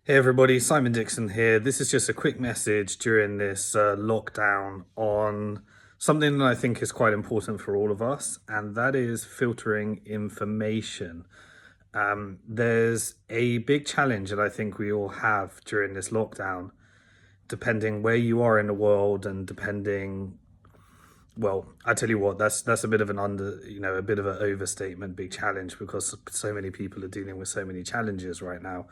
Hey everybody, Simon Dixon here. This is just a quick message during this lockdown on something that I think is quite important for all of us, and that is filtering information. There's a big challenge that I think we all have during this lockdown, depending where you are in the world and depending, well, I tell you what, that's a bit of a bit of an overstatement, big challenge, because so many people are dealing with so many challenges right now.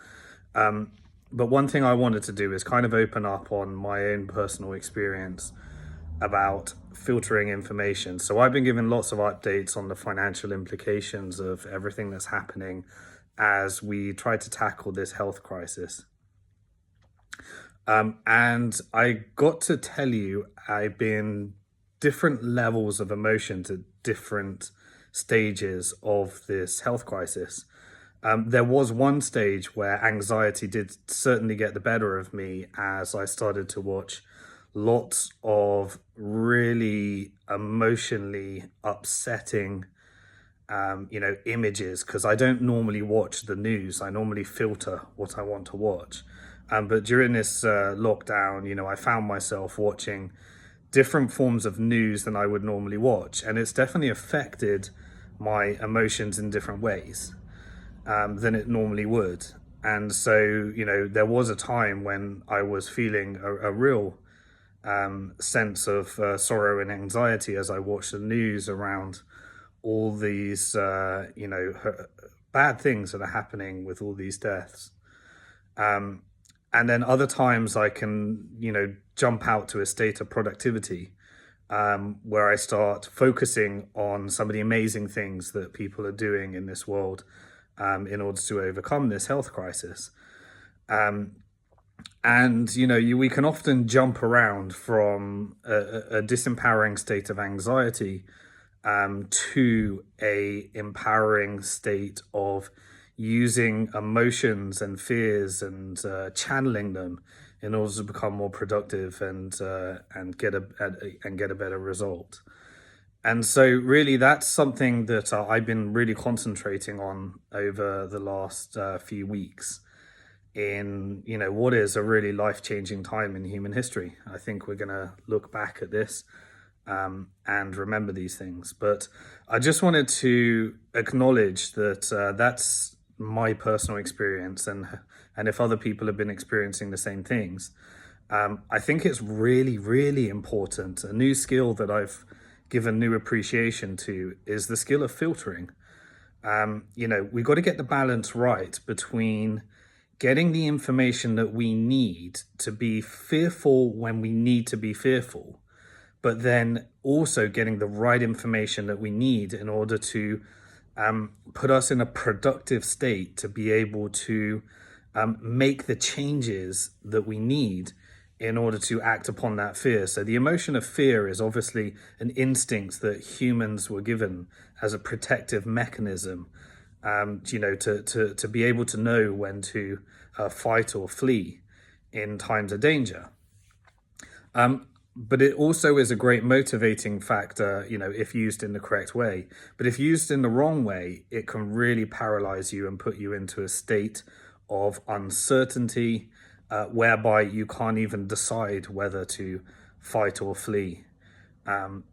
But one thing I wanted to do is kind of open up on my own personal experience about filtering information. So I've been given lots of updates on the financial implications of everything that's happening as we try to tackle this health crisis. And I got to tell you, I've been different levels of emotions at different stages of this health crisis. There was one stage where anxiety did certainly get the better of me as I started to watch lots of really emotionally upsetting, images, because I don't normally watch the news. I normally filter what I want to watch. But during this lockdown, I found myself watching different forms of news than I would normally watch. And it's definitely affected my emotions in different ways than it normally would. And so, there was a time when I was feeling a real sense of sorrow and anxiety as I watched the news around all these, bad things that are happening with all these deaths. And then other times I can, jump out to a state of productivity where I start focusing on some of the amazing things that people are doing in this world in order to overcome this health crisis. We can often jump around from a disempowering state of anxiety to a empowering state of using emotions and fears and channeling them in order to become more productive and get a better result. And so really that's something that I've been really concentrating on over the last few weeks in, what is a really life-changing time in human history. I think we're going to look back at this and remember these things. But I just wanted to acknowledge that that's my personal experience, and if other people have been experiencing the same things, I think it's really, really important. A new skill that I've given new appreciation to is the skill of filtering. We've got to get the balance right between getting the information that we need to be fearful when we need to be fearful, but then also getting the right information that we need in order to put us in a productive state to be able to make the changes that we need in order to act upon that fear. So the emotion of fear is obviously an instinct that humans were given as a protective mechanism, to be able to know when to fight or flee in times of danger. But it also is a great motivating factor, if used in the correct way. But if used in the wrong way, it can really paralyze you and put you into a state of uncertainty, whereby you can't even decide whether to fight or flee. And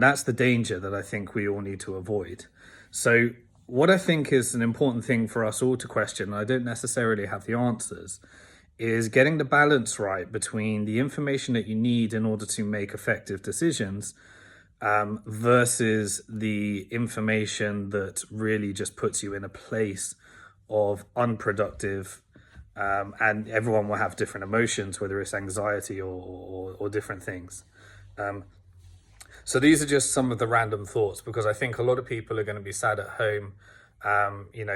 that's the danger that I think we all need to avoid. So what I think is an important thing for us all to question, I don't necessarily have the answers, is getting the balance right between the information that you need in order to make effective decisions versus the information that really just puts you in a place of unproductive. And everyone will have different emotions, whether it's anxiety or different things. So these are just some of the random thoughts, because I think a lot of people are going to be sad at home.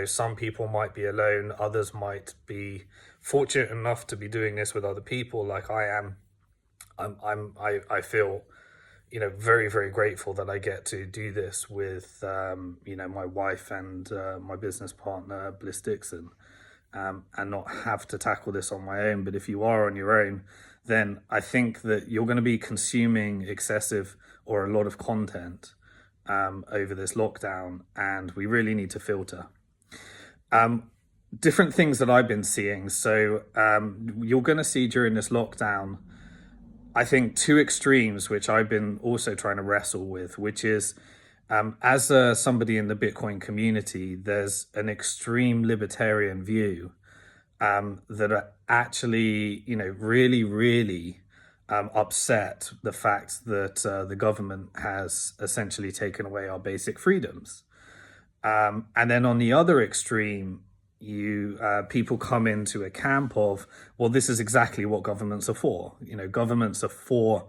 Some people might be alone, others might be fortunate enough to be doing this with other people, like I am. I feel, very, very grateful that I get to do this with, my wife and my business partner, Bliss Dixon, and not have to tackle this on my own. But if you are on your own, then I think that you're going to be consuming excessive or a lot of content over this lockdown, and we really need to filter. different things that I've been seeing. So you're going to see during this lockdown, I think, two extremes, which I've been also trying to wrestle with, which is as somebody in the Bitcoin community, there's an extreme libertarian view that are actually, really, really upset the fact that the government has essentially taken away our basic freedoms. And then on the other extreme, you people come into a camp of, well, this is exactly what governments are for. Governments are for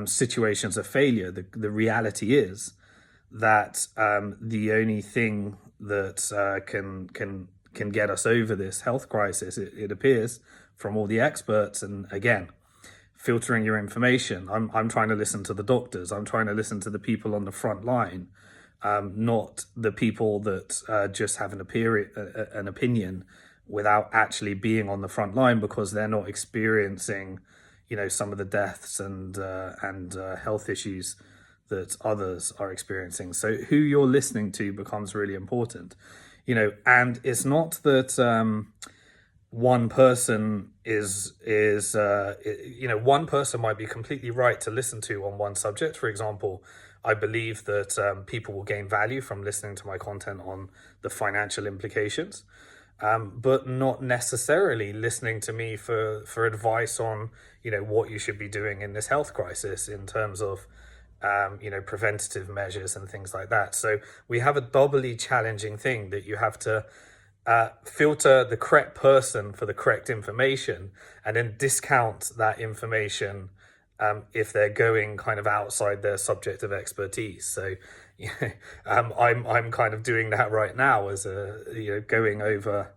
situations of failure. The reality is that the only thing that can get us over this health crisis, it appears from all the experts, and again, filtering your information. I'm trying to listen to the doctors. I'm trying to listen to the people on the front line, not the people that just have an opinion without actually being on the front line, because they're not experiencing, some of the deaths and health issues that others are experiencing. So who you're listening to becomes really important, and it's not that one person one person might be completely right to listen to on one subject. For example, I believe that people will gain value from listening to my content on the financial implications, but not necessarily listening to me for advice on what you should be doing in this health crisis in terms of preventative measures and things like that. So we have a doubly challenging thing that you have to filter the correct person for the correct information, and then discount that information if they're going kind of outside their subject of expertise. So I'm kind of doing that right now as going over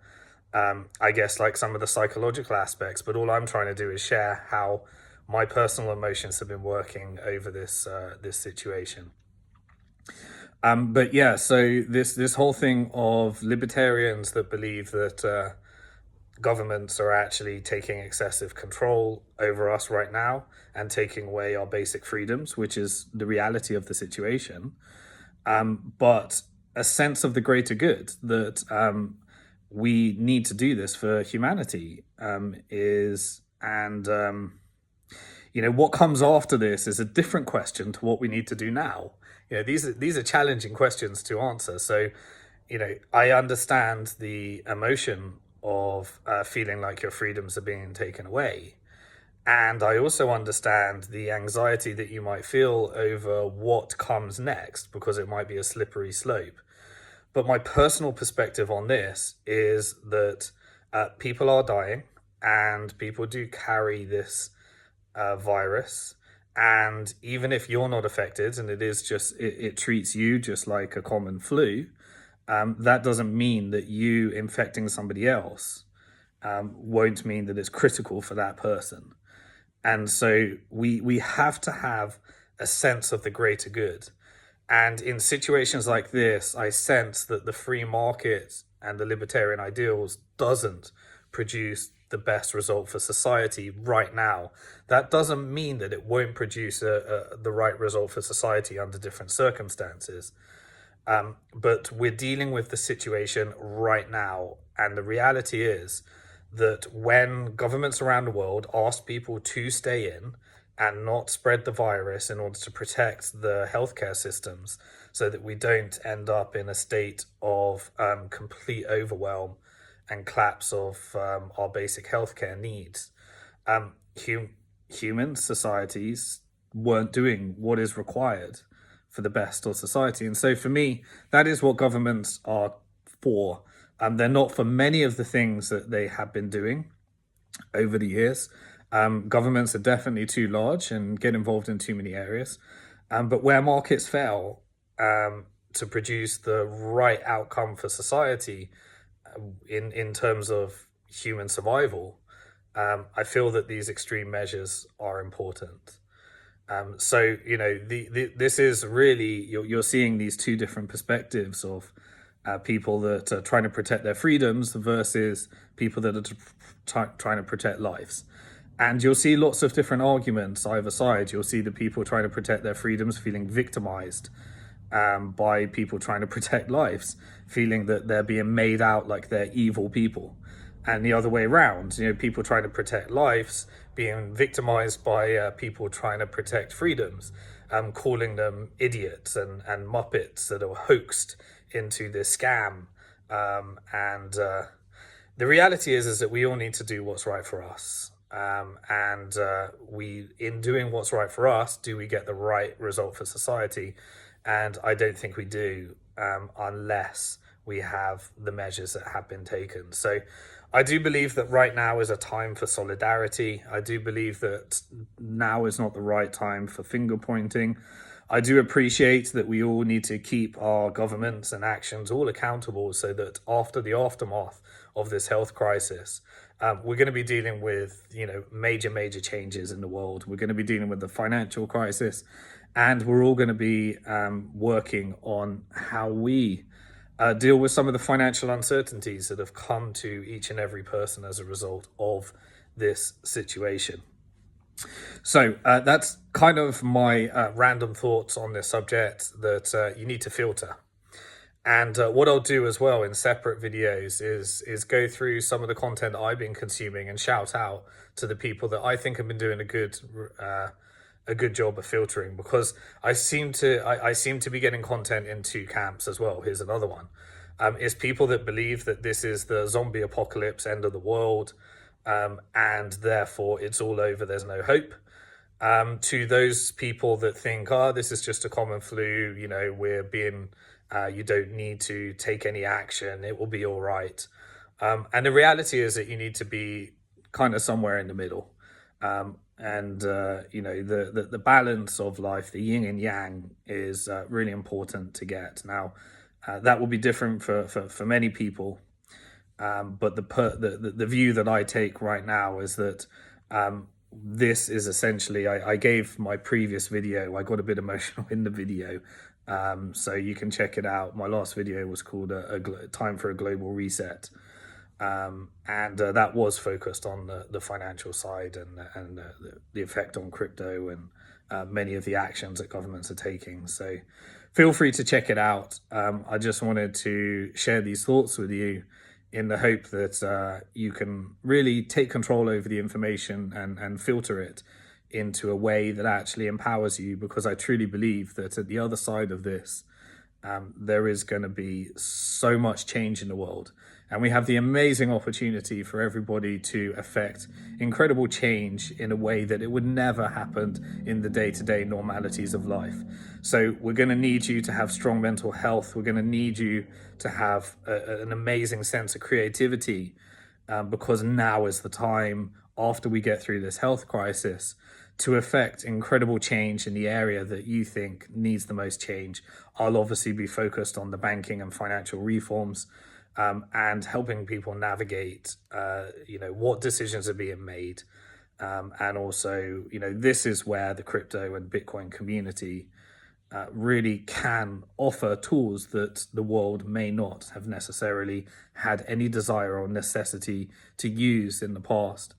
I guess like some of the psychological aspects, but all I'm trying to do is share how my personal emotions have been working over this situation. But yeah, so this whole thing of libertarians that believe that governments are actually taking excessive control over us right now and taking away our basic freedoms, which is the reality of the situation. But a sense of the greater good that we need to do this for humanity is, and what comes after this is a different question to what we need to do now. These are challenging questions to answer. So, I understand the emotion of feeling like your freedoms are being taken away. And I also understand the anxiety that you might feel over what comes next, because it might be a slippery slope. But my personal perspective on this is that people are dying, and people do carry this virus. And even if you're not affected, and it treats you just like a common flu, that doesn't mean that you infecting somebody else won't mean that it's critical for that person. And so we have to have a sense of the greater good. And in situations like this, I sense that the free market and the libertarian ideals doesn't produce the best result for society right now. That doesn't mean that it won't produce the right result for society under different circumstances. But we're dealing with the situation right now. And the reality is that when governments around the world ask people to stay in and not spread the virus in order to protect the healthcare systems so that we don't end up in a state of complete overwhelm and collapse of our basic healthcare needs, human societies weren't doing what is required for the best of society. And so for me, that is what governments are for. They're not for many of the things that they have been doing over the years. Governments are definitely too large and get involved in too many areas. But where markets fail to produce the right outcome for society in terms of human survival, I feel that these extreme measures are important. So, this is really, you're seeing these two different perspectives of people that are trying to protect their freedoms versus people that are trying to protect lives. And you'll see lots of different arguments either side. You'll see the people trying to protect their freedoms feeling victimized by people trying to protect lives, feeling that they're being made out like they're evil people. And the other way around, people trying to protect lives being victimized by people trying to protect freedoms, calling them idiots and muppets that are hoaxed into this scam. And the reality is that we all need to do what's right for us. And we, in doing what's right for us, do we get the right result for society? And I don't think we do, unless we have the measures that have been taken. So I do believe that right now is a time for solidarity. I do believe that now is not the right time for finger pointing. I do appreciate that we all need to keep our governments and actions all accountable, so that after the aftermath of this health crisis, we're going to be dealing with, major changes in the world. We're going to be dealing with the financial crisis, and we're all going to be working on how we deal with some of the financial uncertainties that have come to each and every person as a result of this situation. So that's kind of my random thoughts on this subject that you need to filter. And what I'll do as well in separate videos is go through some of the content I've been consuming and shout out to the people that I think have been doing a good job of filtering, because I seem to be getting content in two camps as well. Here's another one. Is people that believe that this is the zombie apocalypse, end of the world, and therefore it's all over, there's no hope. To those people that think, this is just a common flu, we're being, you don't need to take any action, it will be all right. And the reality is that you need to be kind of somewhere in the middle. The balance of life, the yin and yang, is really important to get. Now, that will be different for many people. But the view that I take right now is that this is essentially, I gave my previous video, I got a bit emotional in the video, so you can check it out. My last video was called Time for a Global Reset, and that was focused on the financial side and the effect on crypto and many of the actions that governments are taking. So feel free to check it out. I just wanted to share these thoughts with you in the hope that you can really take control over the information and filter it into a way that actually empowers you, because I truly believe that at the other side of this, there is going to be so much change in the world, and we have the amazing opportunity for everybody to affect incredible change in a way that it would never happen in the day-to-day normalities of life. So we're going to need you to have strong mental health. We're going to need you to have an amazing sense of creativity, because now is the time, after we get through this health crisis, to affect incredible change in the area that you think needs the most change. I'll obviously be focused on the banking and financial reforms, and helping people navigate, what decisions are being made. And also, this is where the crypto and Bitcoin community really can offer tools that the world may not have necessarily had any desire or necessity to use in the past.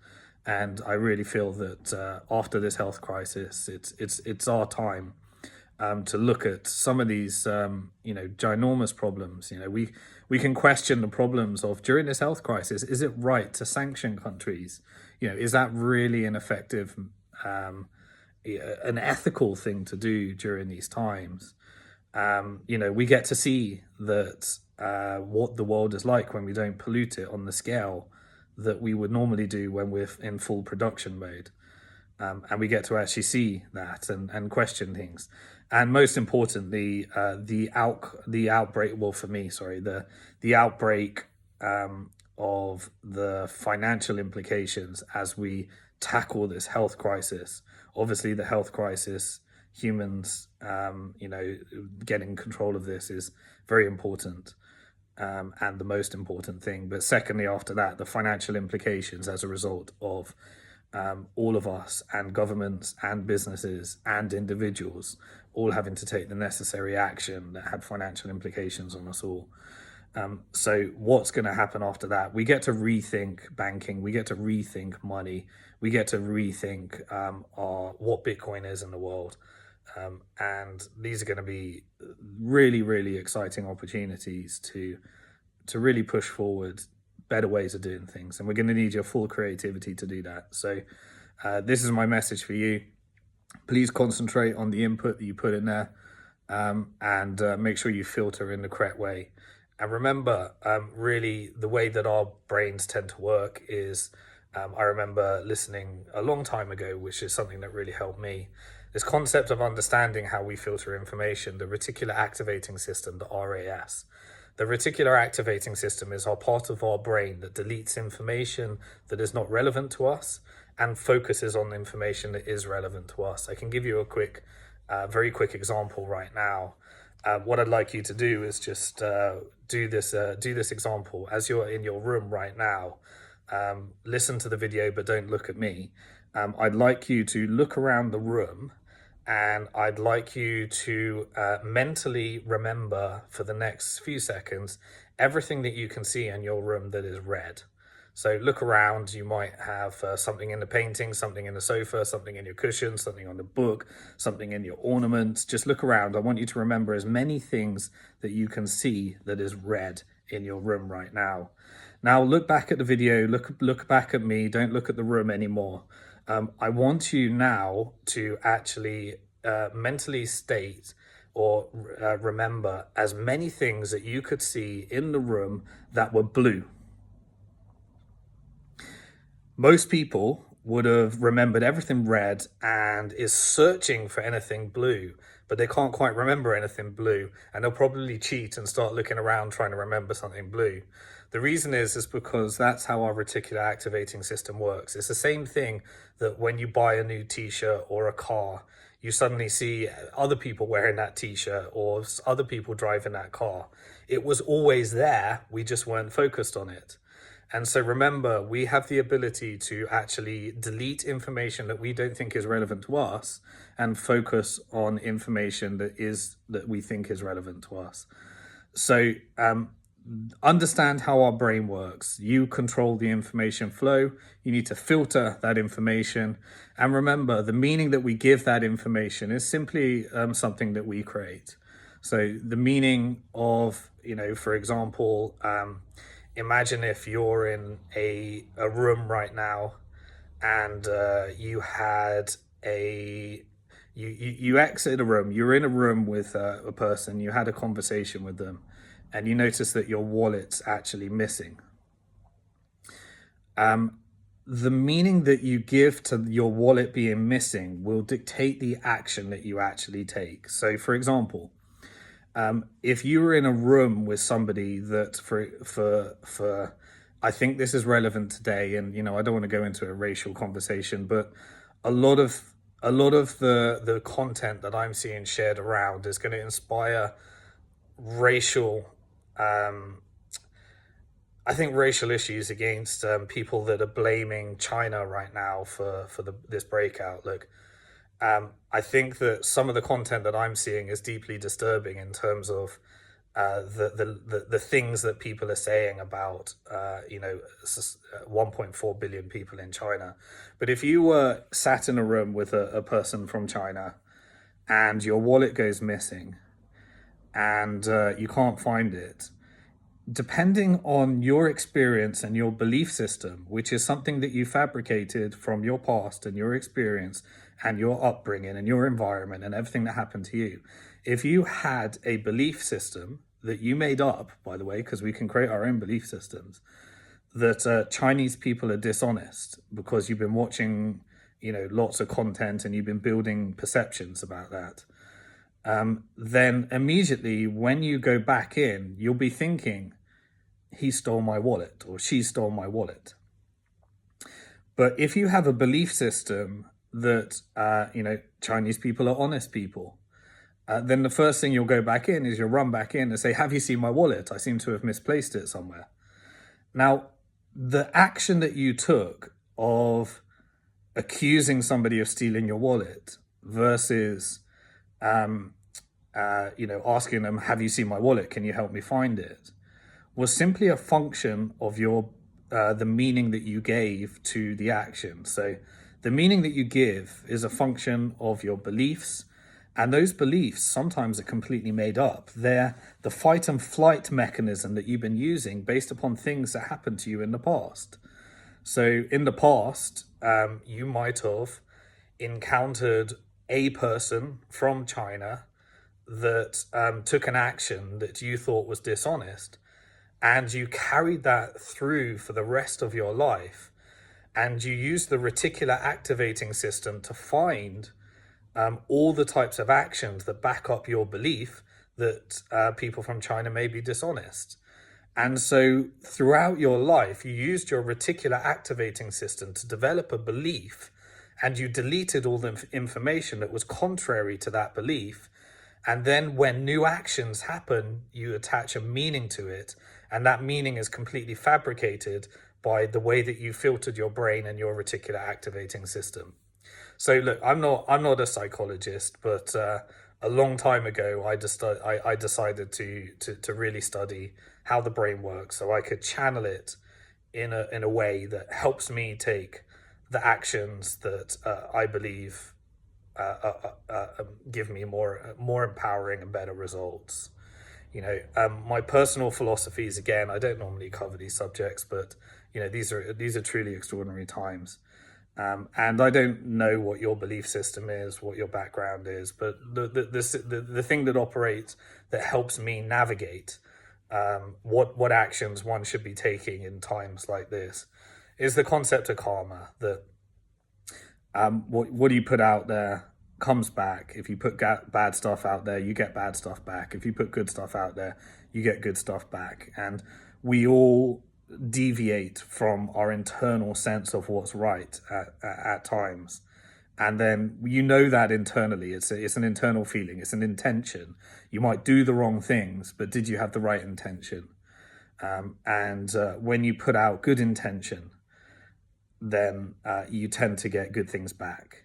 And I really feel that after this health crisis, it's our time to look at some of these, ginormous problems. We can question the problems of, during this health crisis, is it right to sanction countries? Is that really an effective, an ethical thing to do during these times? We get to see that what the world is like when we don't pollute it on the scale that we would normally do when we're in full production mode. And we get to actually see that and question things. And most importantly, the outbreak of the financial implications as we tackle this health crisis. Obviously, the health crisis, humans, getting control of this is very important. And the most important thing. But secondly, after that, the financial implications as a result of all of us and governments and businesses and individuals all having to take the necessary action that had financial implications on us all. So what's going to happen after that? We get to rethink banking. We get to rethink money. We get to rethink what Bitcoin is in the world. And these are going to be really, really exciting opportunities to really push forward better ways of doing things. And we're going to need your full creativity to do that. So this is my message for you. Please concentrate on the input that you put in there, and make sure you filter in the correct way. And remember, really, the way that our brains tend to work is, I remember listening a long time ago, which is something that really helped me. This concept of understanding how we filter information, the reticular activating system, the RAS. The reticular activating system is our part of our brain that deletes information that is not relevant to us and focuses on information that is relevant to us. I can give you a quick, very quick example right now. What I'd like you to do is just do this example as you're in your room right now. Listen to the video, but don't look at me. I'd like you to look around the room, and I'd like you to mentally remember for the next few seconds everything that you can see in your room that is red. So look around. You might have something in the painting, something in the sofa, something in your cushion, something on the book, something in your ornaments. Just look around. I want you to remember as many things that you can see that is red in your room right now. Now look back at the video, look back at me, don't look at the room anymore. I want you now to actually mentally state or remember as many things that you could see in the room that were blue. Most people would have remembered everything red and is searching for anything blue, but they can't quite remember anything blue, and they'll probably cheat and start looking around trying to remember something blue. The reason is because that's how our reticular activating system works. It's the same thing that when you buy a new t-shirt or a car, you suddenly see other people wearing that t-shirt or other people driving that car. It was always there, we just weren't focused on it. And so remember, we have the ability to actually delete information that we don't think is relevant to us and focus on information that we think is relevant to us. So understand how our brain works. You control the information flow. You need to filter that information. And remember, the meaning that we give that information is simply something that we create. So the meaning of, for example, imagine if you're in a room right now and you had you exit a room, you're in a room with a person, you had a conversation with them, and you notice that your wallet's actually missing. The meaning that you give to your wallet being missing will dictate the action that you actually take. So for example, if you were in a room with somebody that for I think this is relevant today, and I don't want to go into a racial conversation, but a lot of the content that I'm seeing shared around is going to inspire racial I think racial issues against people that are blaming China right now for this breakout. Look, I think that some of the content that I'm seeing is deeply disturbing in terms of the things that people are saying about 1.4 billion people in China. But if you were sat in a room with a person from China and your wallet goes missing and you can't find it, depending on your experience and your belief system, which is something that you fabricated from your past and your experience and your upbringing and your environment and everything that happened to you, if you had a belief system that you made up, by the way, because we can create our own belief systems, that Chinese people are dishonest because you've been watching, lots of content and you've been building perceptions about that, then immediately when you go back in, you'll be thinking, he stole my wallet or she stole my wallet. But if you have a belief system that, Chinese people are honest people, then the first thing you'll go back in is you'll run back in and say, have you seen my wallet? I seem to have misplaced it somewhere. Now, the action that you took of accusing somebody of stealing your wallet versus asking them, have you seen my wallet? Can you help me find it? Was simply a function of your the meaning that you gave to the action. So the meaning that you give is a function of your beliefs And those beliefs sometimes are completely made up. They're the fight and flight mechanism that you've been using based upon things that happened to you in the past. So in the past, you might have encountered a person from China that took an action that you thought was dishonest, and you carried that through for the rest of your life, and you used the reticular activating system to find all the types of actions that back up your belief that people from China may be dishonest. And so throughout your life, you used your reticular activating system to develop a belief, and you deleted all the information that was contrary to that belief. And then when new actions happen, you attach a meaning to it. And that meaning is completely fabricated by the way that you filtered your brain and your reticular activating system. So look, I'm not a psychologist, but a long time ago, I decided to really study how the brain works, so I could channel it in a way that helps me take the actions that I believe give me more empowering and better results. My personal philosophies, again, I don't normally cover these subjects, but these are truly extraordinary times. And I don't know what your belief system is, what your background is, but the thing that operates, that helps me navigate what actions one should be taking in times like this, is the concept of karma. That what you put out there comes back. If you put bad stuff out there, you get bad stuff back. If you put good stuff out there, you get good stuff back. And we all deviate from our internal sense of what's right at times, and then that internally. It's an internal feeling, it's an intention. You might do the wrong things, but did you have the right intention? And when you put out good intention, then you tend to get good things back.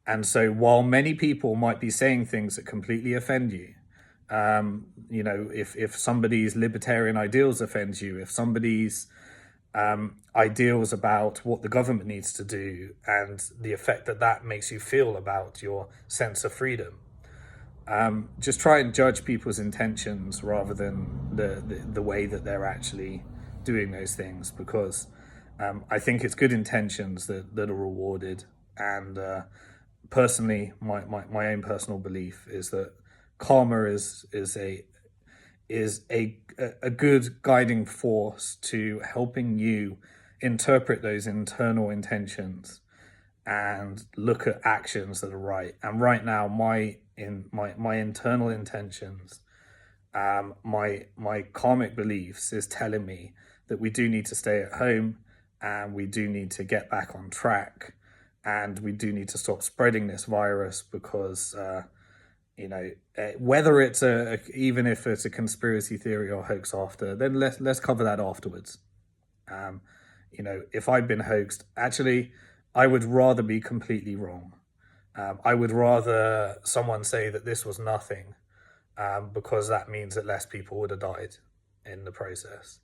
And so while many people might be saying things that completely offend you, if somebody's libertarian ideals offends you, if somebody's ideals about what the government needs to do and the effect that makes you feel about your sense of freedom, just try and judge people's intentions rather than the way that they're actually doing those things, because I think it's good intentions that are rewarded. And personally, my own personal belief is that karma is a good guiding force to helping you interpret those internal intentions and look at actions that are right. And right now, my internal intentions, my karmic beliefs is telling me that we do need to stay at home, and we do need to get back on track, and we do need to stop spreading this virus, because whether it's even if it's a conspiracy theory or hoax after, then let's cover that afterwards. If I've been hoaxed, actually, I would rather be completely wrong. I would rather someone say that this was nothing, because that means that less people would have died in the process.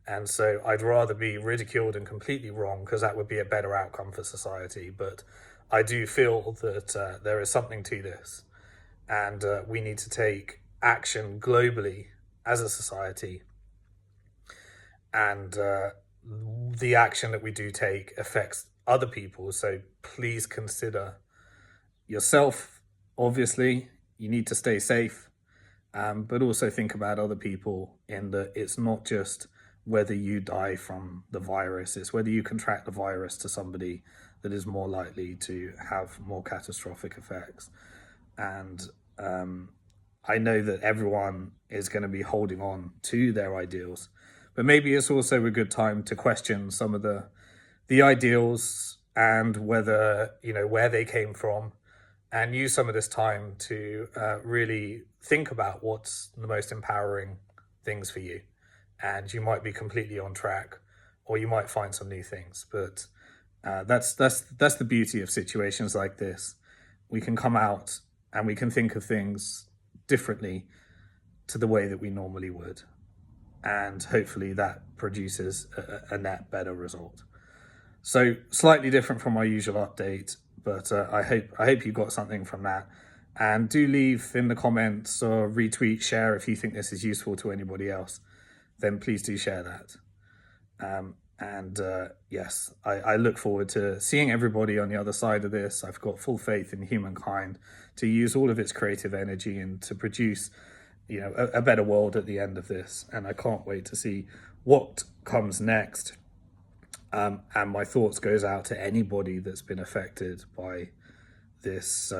And so I'd rather be ridiculed and completely wrong, because that would be a better outcome for society. But I do feel that there is something to this, and we need to take action globally as a society. And the action that we do take affects other people. So please consider yourself. Obviously, you need to stay safe, but also think about other people, in that it's not just whether you die from the virus, it's whether you contract the virus to somebody that is more likely to have more catastrophic effects. And I know that everyone is going to be holding on to their ideals, but maybe it's also a good time to question some of the ideals, and whether, where they came from, and use some of this time to really think about what's the most empowering things for you. And you might be completely on track, or you might find some new things. But that's the beauty of situations like this. We can come out and we can think of things differently to the way that we normally would, and hopefully that produces a net better result. So slightly different from my usual update, but I hope you got something from that. And do leave in the comments or retweet, share if you think this is useful to anybody else. Then please do share that. Yes, I look forward to seeing everybody on the other side of this. I've got full faith in humankind to use all of its creative energy and to produce, a better world at the end of this. And I can't wait to see what comes next. And my thoughts goes out to anybody that's been affected by this.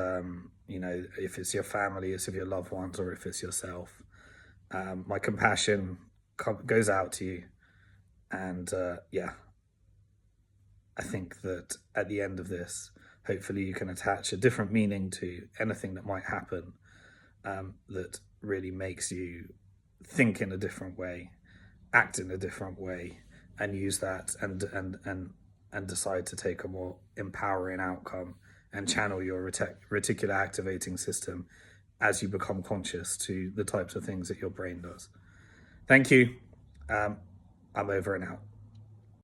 If it's your family, if it's your loved ones, or if it's yourself. My compassion goes out to you. And I think that at the end of this, hopefully you can attach a different meaning to anything that might happen, that really makes you think in a different way, act in a different way, and use that and decide to take a more empowering outcome and channel your reticular activating system as you become conscious to the types of things that your brain does. Thank you. I'm over and out.